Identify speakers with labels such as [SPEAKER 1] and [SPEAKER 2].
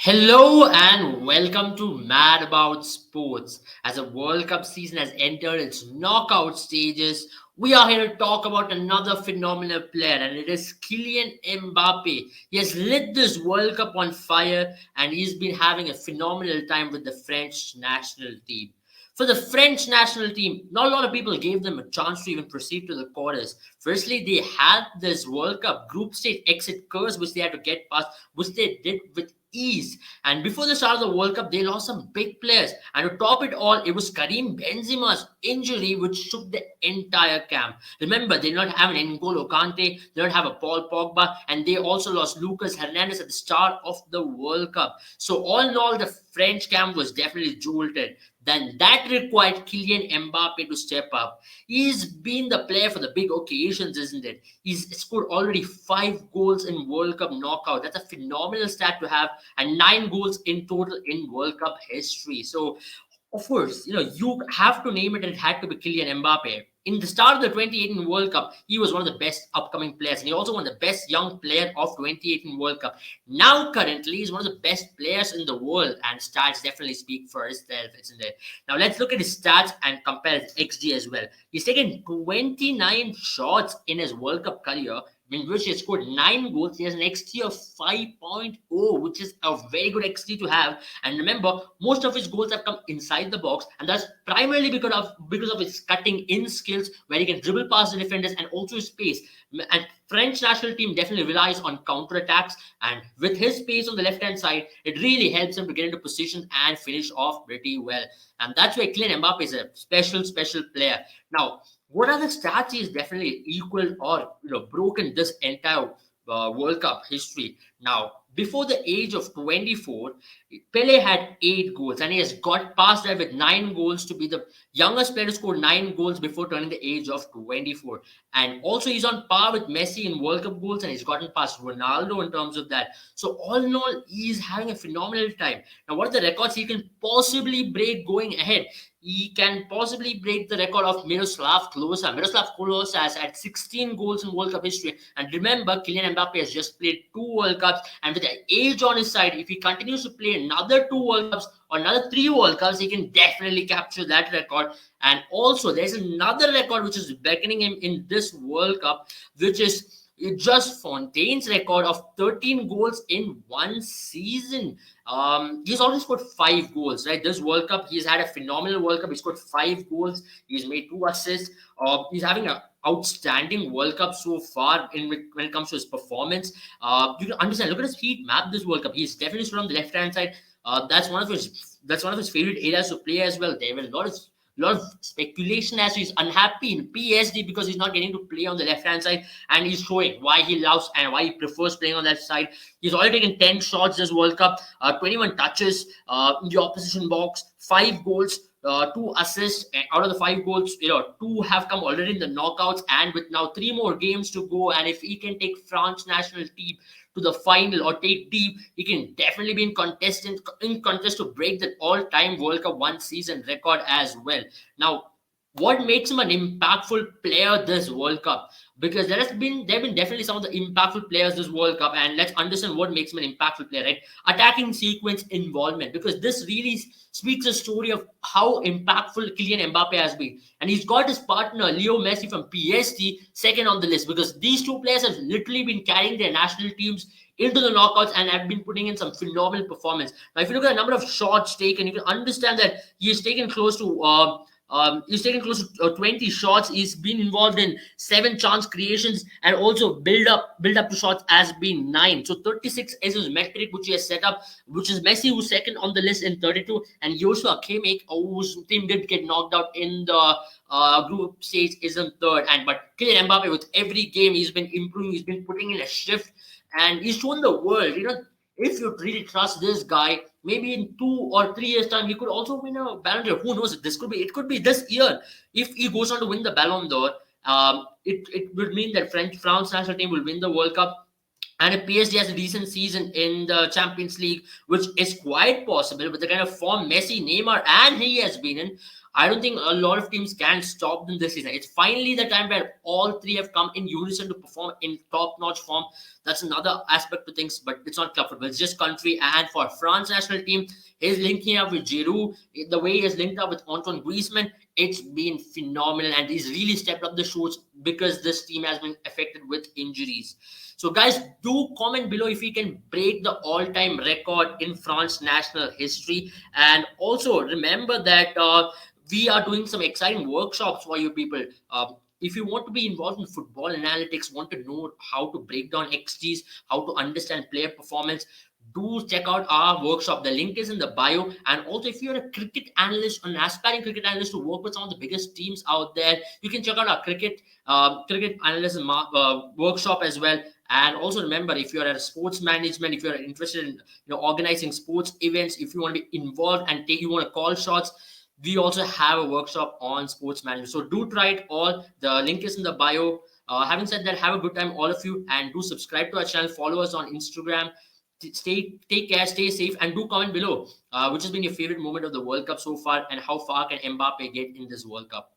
[SPEAKER 1] Hello and welcome to Mad About Sports. As the World Cup season has entered its knockout stages, we are here to talk about another phenomenal player, and it is Kylian Mbappe. He has lit this World Cup on fire, and he's been having a phenomenal time with the French national team. For the French national team, not a lot of people gave them a chance to even proceed to the quarters. Firstly, they had this World Cup group stage exit curse, which they had to get past, which they did with ease. And before the start of the World Cup, they lost some big players. And to top it all, it was Karim Benzema's injury which shook the entire camp. Remember, they did not have an N'Golo Kante, they don't have a Paul Pogba, and they also lost Lucas Hernandez at the start of the World Cup. So all in all, the French camp was definitely jolted. Then that required Kylian Mbappe to step up. He's been the player for the big occasions, isn't it? He's scored already 5 goals in World Cup knockout. That's a phenomenal stat to have, and 9 goals in total in World Cup history. So of course, you have to name it, and it had to be Kylian Mbappe. In the start of the 2018 World Cup, he was one of the best upcoming players, and he also won the best young player of 2018 World Cup. Now, currently, he's one of the best players in the world, and stats definitely speak for itself, isn't it? Now, let's look at his stats and compare his XG as well. He's taken 29 shots in his World Cup career, in which he has scored 9 goals. He has an XG of 5.0, which is a very good XG to have. And remember, most of his goals have come inside the box, and that's primarily because of his cutting in skills, where he can dribble past the defenders and also his pace. And French national team definitely relies on counter attacks, and with his pace on the left hand side, it really helps him to get into position and finish off pretty well. And that's why Kylian Mbappe is a special player. Now, what are the stats he's definitely equal or broken this entire World Cup history? Now, before the age of 24, Pele had 8 goals, and he has got past that with 9 goals to be the youngest player to score 9 goals before turning the age of 24. And also, he's on par with Messi in World Cup goals, and he's gotten past Ronaldo in terms of that. So, all in all, he's having a phenomenal time. Now, what are the records he can possibly break going ahead? He can possibly break the record of Miroslav Klose. Miroslav Klose has had 16 goals in World Cup history. And remember, Kylian Mbappe has just played 2 World Cups. And with the age on his side, if he continues to play another 2 World Cups or another 3 World Cups, he can definitely capture that record. And also, there's another record which is beckoning him in this World Cup, which is just Fontaine's record of 13 goals in one season. He's already scored 5 goals, right? This World Cup, he's had a phenomenal World Cup. He scored 5 goals. He's made 2 assists. He's having an outstanding World Cup so far when it comes to his performance. You can understand. Look at his heat map this World Cup. He's definitely stood on the left hand side. That's one of his favorite areas to play as well. There were a lot of speculation as to he's unhappy in PSG because he's not getting to play on the left hand side, and he's showing why he loves and why he prefers playing on that side. He's already taken 10 shots this World Cup, 21 touches in the opposition box, 5 goals. 2 assists, and out of the 5 goals, 2 have come already in the knockouts, and with now 3 more games to go, and if he can take France national team to the final or take deep, he can definitely be in contest to break the all-time World Cup one season record as well. Now, what makes him an impactful player this World Cup? Because there have been definitely some of the impactful players this World Cup, and let's understand what makes him an impactful player, right? Attacking sequence involvement, because this really speaks a story of how impactful Kylian Mbappe has been. And he's got his partner Leo Messi from PSG second on the list, because these two players have literally been carrying their national teams into the knockouts and have been putting in some phenomenal performance. Now, if you look at the number of shots taken, you can understand that he's taken close to 20 shots. He's been involved in 7 chance creations, and also build up to shots has been 9. So 36 is his metric which he has set up, which is Messi who's second on the list in 32, and Joshua Kimmich, whose team did get knocked out in the group stage, is in third. And but Kylian Mbappe, with every game, he's been improving. He's been putting in a shift, and he's shown the world. If you really trust this guy, maybe in 2 or 3 years' time, he could also win a Ballon d'Or. Who knows? It could be this year. If he goes on to win the Ballon d'Or, it would mean that France national team will win the World Cup. And if PSG has a decent season in the Champions League, which is quite possible with the kind of form Messi, Neymar, and he has been in, I don't think a lot of teams can stop them this season. It's finally the time where all three have come in unison to perform in top-notch form. That's another aspect to things, but it's not club football. It's just country. And for France national team, he's linking up with Giroud. The way he's linked up with Antoine Griezmann, it's been phenomenal, and he's really stepped up the shoots because this team has been affected with injuries. So, guys, do comment below if we can break the all-time record in France national history. And also remember that we are doing some exciting workshops for you people. If you want to be involved in football analytics, want to know how to break down XGs, how to understand player performance, do check out our workshop. The link is in the bio. And also, if you're a cricket analyst, an aspiring cricket analyst to work with some of the biggest teams out there, you can check out our cricket analyst workshop as well. And also remember, if you're a sports management, if you're interested in organizing sports events, if you want to be involved and you want to call shots, we also have a workshop on sports management. So do try it all. The link is in the bio. Having said that, have a good time, all of you, and do subscribe to our channel. Follow us on Instagram. Take care, stay safe, and do comment below which has been your favorite moment of the World Cup so far, and how far can Mbappe get in this World Cup.